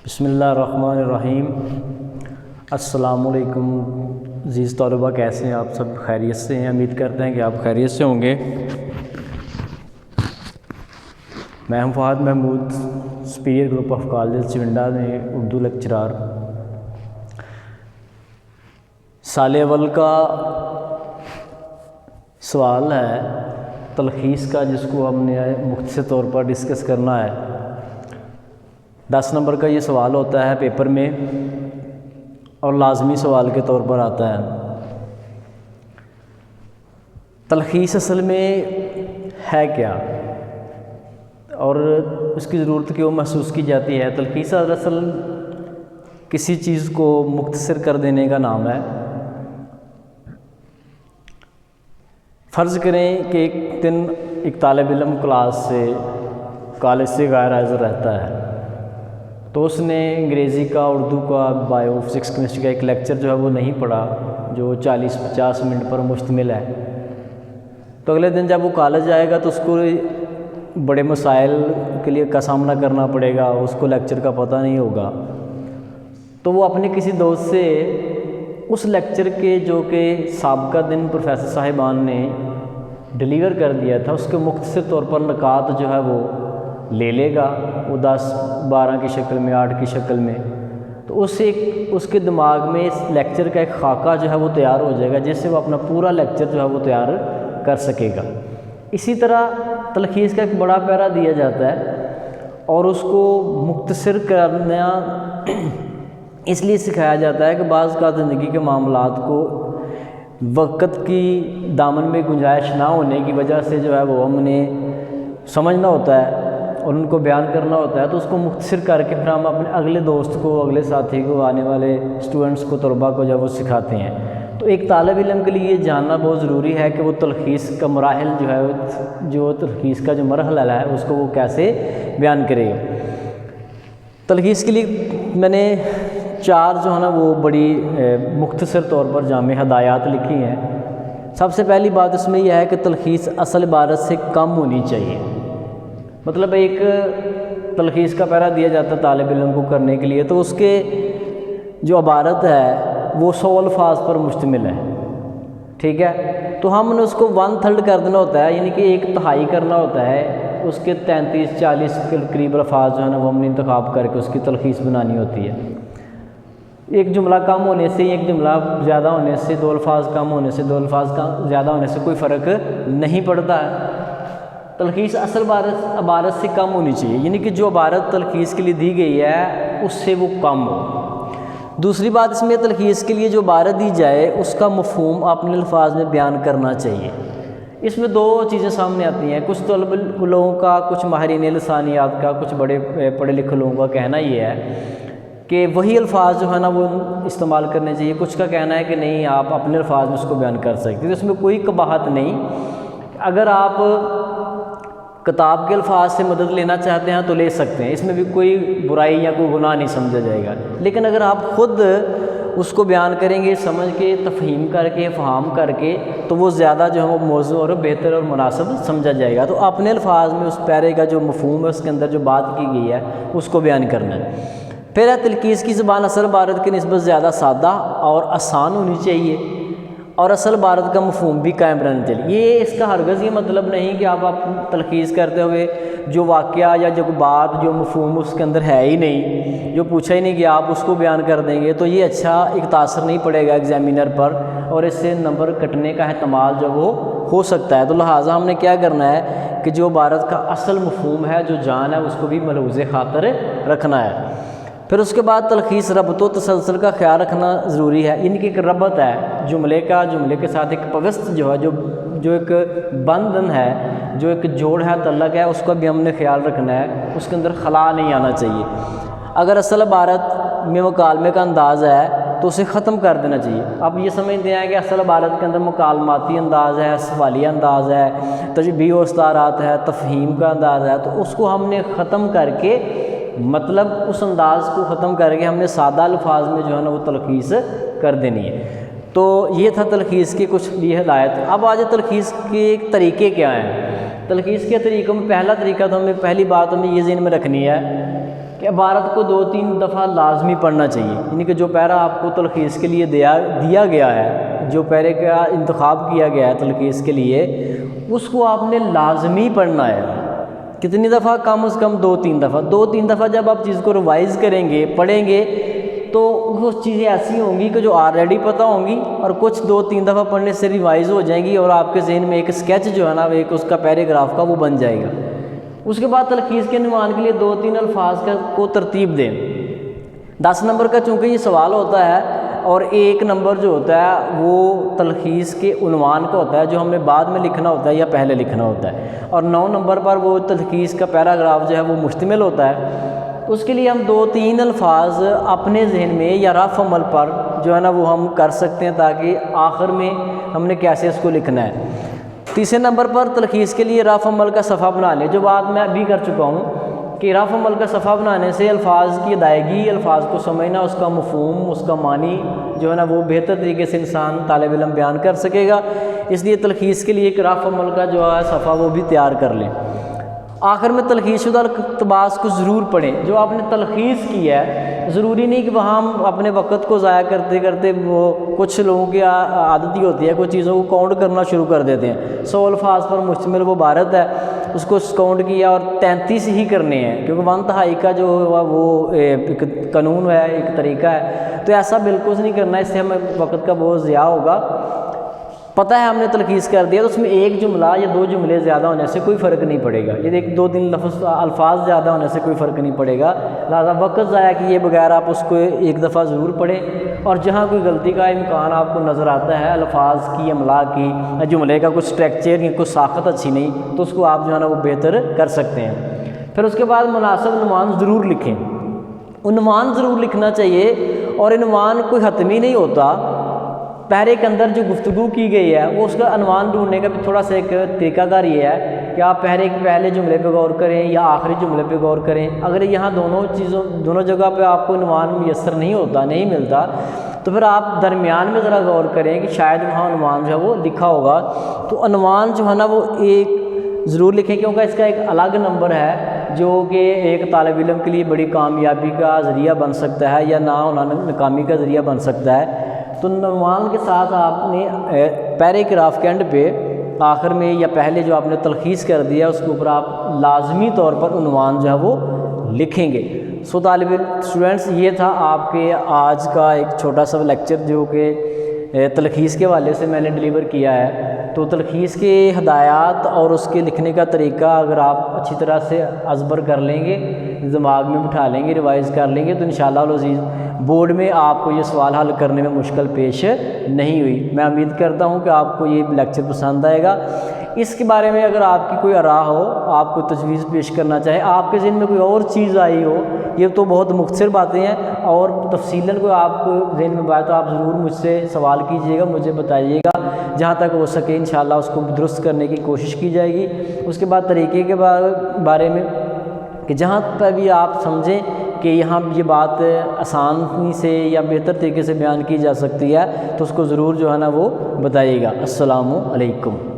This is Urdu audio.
بسم اللہ الرحمن الرحیم۔ السلام علیکم عزیز طلباء، کیسے ہیں آپ؟ سب خیریت سے ہیں؟ امید کرتے ہیں کہ آپ خیریت سے ہوں گے۔ میں ہوں Fahad Mahmood, superior group of colleges Chunda میں اردو لیکچرار۔ سال اول کا سوال ہے تلخیص کا، جس کو ہم نے مختصر طور پر ڈسکس کرنا ہے۔ 10 نمبر کا یہ سوال ہوتا ہے پیپر میں اور لازمی سوال کے طور پر آتا ہے۔ تلخیص اصل میں ہے کیا اور اس کی ضرورت کیوں محسوس کی جاتی ہے؟ تلخیص دراصل کسی چیز کو مختصر کر دینے کا نام ہے۔ فرض کریں کہ ایک دن ایک طالب علم کالج سے غیر حاضر رہتا ہے، تو اس نے انگریزی کا، اردو کا، بایو، فزکس، کیمسٹری کا ایک لیکچر جو ہے وہ نہیں پڑھا، جو 40-50 منٹ پر مشتمل ہے۔ تو اگلے دن جب وہ کالج آئے گا تو اس کو بڑے مسائل کے لیے کا سامنا کرنا پڑے گا، اس کو لیکچر کا پتہ نہیں ہوگا۔ تو وہ اپنے کسی دوست سے اس لیکچر کے جو کہ سابقہ دن پروفیسر صاحبان نے ڈیلیور کر دیا تھا، اس کے مختصر طور پر نکات جو ہے وہ لے لے گا، وہ 10-12 کی شکل میں، 8 کی شکل میں۔ تو اس کے دماغ میں اس لیکچر کا ایک خاکہ جو ہے وہ تیار ہو جائے گا، جس سے وہ اپنا پورا لیکچر جو ہے وہ تیار کر سکے گا۔ اسی طرح تلخیص کا ایک بڑا پیرا دیا جاتا ہے اور اس کو مختصر کرنا اس لیے سکھایا جاتا ہے کہ بعض کا زندگی کے معاملات کو وقت کی دامن میں گنجائش نہ ہونے کی وجہ سے جو ہے وہ ہم نے سمجھنا ہوتا ہے اور ان کو بیان کرنا ہوتا ہے، تو اس کو مختصر کر کے پھر ہم اپنے اگلے دوست کو، اگلے ساتھی کو، آنے والے اسٹوڈنٹس کو، طلباء کو جب وہ سکھاتے ہیں۔ تو ایک طالب علم کے لیے یہ جاننا بہت ضروری ہے کہ وہ تلخیص کا مراحل تلخیص کا جو مرحلہ ہے اس کو وہ کیسے بیان کرے گا۔ تلخیص کے لیے میں نے 4 جو ہے نا وہ بڑی مختصر طور پر جامع ہدایات لکھی ہیں۔ سب سے پہلی بات اس میں یہ ہے کہ تلخیص اصل عبارت سے کم ہونی چاہیے۔ مطلب ایک تلخیص کا پیرا دیا جاتا ہے طالب علم کو کرنے کے لیے، تو اس کے جو عبارت ہے وہ 100 الفاظ پر مشتمل ہے، ٹھیک ہے؟ تو ہم نے اس کو 1/3 کر دینا ہوتا ہے، یعنی کہ 1/3 کرنا ہوتا ہے۔ اس کے 33-40 کے قریب الفاظ جو ہے نا وہ ہم نے انتخاب کر کے اس کی تلخیص بنانی ہوتی ہے۔ ایک جملہ کم ہونے سے، ایک جملہ زیادہ ہونے سے، 2 الفاظ کم ہونے سے، 2 الفاظ زیادہ ہونے سے کوئی فرق نہیں پڑتا ہے۔ تلخیص اصل عبارت سے کم ہونی چاہیے، یعنی کہ جو عبارت تلخیص کے لیے دی گئی ہے اس سے وہ کم ہو۔ دوسری بات اس میں تلخیص کے لیے جو عبارت دی جائے اس کا مفہوم اپنے الفاظ میں بیان کرنا چاہیے۔ اس میں 2 چیزیں سامنے آتی ہیں، کچھ طلباء لوگوں کا، کچھ ماہرین لسانیات کا، کچھ بڑے پڑھے لکھے لوگوں کا کہنا یہ ہے کہ وہی الفاظ جو ہے نا وہ استعمال کرنے چاہیے۔ کچھ کا کہنا ہے کہ نہیں، آپ اپنے الفاظ میں اس کو بیان کر سکتے ہیں، اس میں کوئی قباحت نہیں۔ اگر آپ کتاب کے الفاظ سے مدد لینا چاہتے ہیں تو لے سکتے ہیں، اس میں بھی کوئی برائی یا کوئی گناہ نہیں سمجھا جائے گا۔ لیکن اگر آپ خود اس کو بیان کریں گے، سمجھ کے، تفہیم کر کے، فہم کر کے، تو وہ زیادہ جو ہے وہ موضوع اور بہتر اور مناسب سمجھا جائے گا۔ تو اپنے الفاظ میں اس پیرے کا جو مفہوم ہے، اس کے اندر جو بات کی گئی ہے اس کو بیان کرنا ہے۔ پھر ہے تلخیص کی زبان اصل عبارت کی نسبت زیادہ سادہ اور آسان ہونی چاہیے، اور اصل عبارت کا مفہوم بھی قائم رہنا چاہیے۔ یہ اس کا ہرگز یہ مطلب نہیں کہ آپ تلخیص کرتے ہوئے جو واقعہ یا جو بات، جو مفہوم اس کے اندر ہے ہی نہیں، جو پوچھا ہی نہیں کہ آپ اس کو بیان کر دیں گے، تو یہ اچھا ایک تاثر نہیں پڑے گا ایگزامینر پر، اور اس سے نمبر کٹنے کا احتمال جو وہ ہو سکتا ہے۔ تو لہٰذا ہم نے کیا کرنا ہے کہ جو عبارت کا اصل مفہوم ہے، جو جان ہے، اس کو بھی ملحوظ خاطر رکھنا ہے۔ پھر اس کے بعد تلخیص ربط و تسلسل کا خیال رکھنا ضروری ہے، یعنی کہ ایک ربط ہے جملے کے ساتھ، ایک پوست جو ہے، جو ایک بندھن ہے، جو ایک جوڑ ہے، تعلق ہے، اس کا بھی ہم نے خیال رکھنا ہے، اس کے اندر خلا نہیں آنا چاہیے۔ اگر اصل عبارت میں مکالمے کا انداز ہے تو اسے ختم کر دینا چاہیے۔ آپ یہ سمجھتے ہیں کہ اصل عبارت کے اندر مکالماتی انداز ہے، سوالیہ انداز ہے، تشبیہ و استعارات ہے، تفہیم کا انداز ہے، تو اس کو ہم نے ختم کر کے، مطلب اس انداز کو ختم کر کے ہم نے سادہ الفاظ میں جو ہے نا وہ تلخیص کر دینی ہے۔ تو یہ تھا تلخیص کی کچھ یہ ہدایت۔ اب آج تلخیص کے طریقے کیا ہیں؟ تلخیص کے طریقوں میں پہلا طریقہ تو ہمیں، پہلی بات ہمیں یہ ذہن میں رکھنی ہے کہ عبارت کو 2-3 دفعہ لازمی پڑھنا چاہیے، یعنی کہ جو پیرا آپ کو تلخیص کے لیے دیا گیا ہے، جو پیرے کا انتخاب کیا گیا ہے تلخیص کے لیے، اس کو آپ نے لازمی پڑھنا ہے۔ کتنی دفعہ؟ کم از کم 2-3 دفعہ۔ 2-3 دفعہ جب آپ چیز کو ریوائز کریں گے، پڑھیں گے، تو وہ چیزیں ایسی ہوں گی کہ جو آلریڈی پتہ ہوں گی، اور کچھ 2-3 دفعہ پڑھنے سے ریوائز ہو جائیں گی، اور آپ کے ذہن میں ایک اسکیچ جو ہے نا، ایک اس کا پیراگراف کا وہ بن جائے گا۔ اس کے بعد تلخیص کے عنوان کے لیے 2-3 الفاظ کو ترتیب دیں۔ 10 نمبر کا چونکہ یہ سوال ہوتا ہے، اور 1 نمبر جو ہوتا ہے وہ تلخیص کے عنوان کا ہوتا ہے، جو ہمیں بعد میں لکھنا ہوتا ہے یا پہلے لکھنا ہوتا ہے، اور 9 نمبر پر وہ تلخیص کا پیراگراف جو ہے وہ مشتمل ہوتا ہے۔ تو اس کے لیے ہم 2-3 الفاظ اپنے ذہن میں یا رف عمل پر جو ہے نا وہ ہم کر سکتے ہیں، تاکہ آخر میں ہم نے کیسے اس کو لکھنا ہے۔ تیسرے نمبر پر تلخیص کے لیے رف عمل کا صفحہ بنا لیں، جو بات میں ابھی کر چکا ہوں کہ رف عمل کا صفحہ بنانے سے الفاظ کی ادائیگی، الفاظ کو سمجھنا، اس کا مفہوم، اس کا معنی جو ہے نا وہ بہتر طریقے سے انسان طالب علم بیان کر سکے گا۔ اس لیے تلخیص کے لیے ایک رف عمل کا جو ہے صفحہ وہ بھی تیار کر لیں۔ آخر میں تلخیص شدہ اقتباس کو ضرور پڑھیں۔ جو آپ نے تلخیص کی ہے، ضروری نہیں کہ وہاں ہم اپنے وقت کو ضائع کرتے کرتے، وہ کچھ لوگوں کی عادت ہی ہوتی ہے کچھ چیزوں کو کاؤنٹ کرنا شروع کر دیتے ہیں۔ 100 الفاظ پر مشتمل وہ عبارت ہے، اس کو کاؤنٹ کیا اور 33 ہی کرنے ہیں، کیونکہ 1/2 کا جو وہ ایک قانون ہے، ایک طریقہ ہے، تو ایسا بالکل نہیں کرنا، اس سے ہمیں وقت کا بہت ضیاع ہوگا۔ پتہ ہے ہم نے تلخیص کر دیا، تو اس میں 1 جملہ یا 2 جملے زیادہ ہونے سے کوئی فرق نہیں پڑے گا، یہ 1-2-3 الفاظ زیادہ ہونے سے کوئی فرق نہیں پڑے گا، لہٰذا وقت ضائع کیے بغیر آپ اس کو 1 دفعہ ضرور پڑھیں، اور جہاں کوئی غلطی کا امکان آپ کو نظر آتا ہے، الفاظ کی، املا کی، جملے کا کچھ اسٹرکچر یا کوئی ساخت اچھی نہیں، تو اس کو آپ جو ہے نا وہ بہتر کر سکتے ہیں۔ پھر اس کے بعد مناسب عنوان ضرور لکھیں۔ عنوان ضرور لکھنا چاہیے، اور عنوان کوئی حتمی نہیں ہوتا۔ پیرے کے اندر جو گفتگو کی گئی ہے، وہ اس کا عنوان ڈھونڈنے کا بھی تھوڑا سا ایک طریقہ کار یہ ہے کہ آپ پیرے کے پہلے جملے پہ غور کریں یا آخری جملے پہ غور کریں۔ اگر یہاں دونوں جگہ پہ آپ کو عنوان میسر نہیں ملتا، تو پھر آپ درمیان میں ذرا غور کریں کہ شاید وہاں عنوان جو ہے وہ لکھا ہوگا۔ تو عنوان جو ہے نا وہ ایک ضرور لکھیں، کیونکہ اس کا ایک الگ نمبر ہے جو کہ ایک طالب علم کے لیے بڑی کامیابی کا ذریعہ بن سکتا ہے یا ناکامی کا ذریعہ بن سکتا ہے۔ تو عنوان کے ساتھ آپ نے پیراگراف کے اینڈ پہ آخر میں یا پہلے جو آپ نے تلخیص کر دیا، اس کے اوپر آپ لازمی طور پر عنوان جو ہے وہ لکھیں گے۔ طالب اسٹوڈنٹس، یہ تھا آپ کے آج کا ایک چھوٹا سا لیکچر جو کہ تلخیص کے حوالے سے میں نے ڈلیور کیا ہے۔ تو تلخیص کے ہدایات اور اس کے لکھنے کا طریقہ اگر آپ اچھی طرح سے ازبر کر لیں گے، دماغ میں بٹھا لیں گے، ریوائز کر لیں گے، تو انشاءاللہ العزیز بورڈ میں آپ کو یہ سوال حل کرنے میں مشکل پیش نہیں ہوئی۔ میں امید کرتا ہوں کہ آپ کو یہ لیکچر پسند آئے گا۔ اس کے بارے میں اگر آپ کی کوئی آراء ہو، آپ کو تجویز پیش کرنا چاہے، آپ کے ذہن میں کوئی اور چیز آئی ہو، یہ تو بہت مختصر باتیں ہیں، اور تفصیلاً کوئی آپ کو ذہن میں بات، تو آپ ضرور مجھ سے سوال کیجیے گا، مجھے بتائیے گا، جہاں تک ہو سکے انشاءاللہ اس کو درست کرنے کی کوشش کی جائے گی۔ اس کے بعد طریقے کے بارے میں کہ جہاں پہ بھی آپ سمجھیں کہ یہاں یہ بات آسانی سے یا بہتر طریقے سے بیان کی جا سکتی ہے، تو اس کو ضرور جو ہے نا وہ بتائیے گا۔ السلام علیکم۔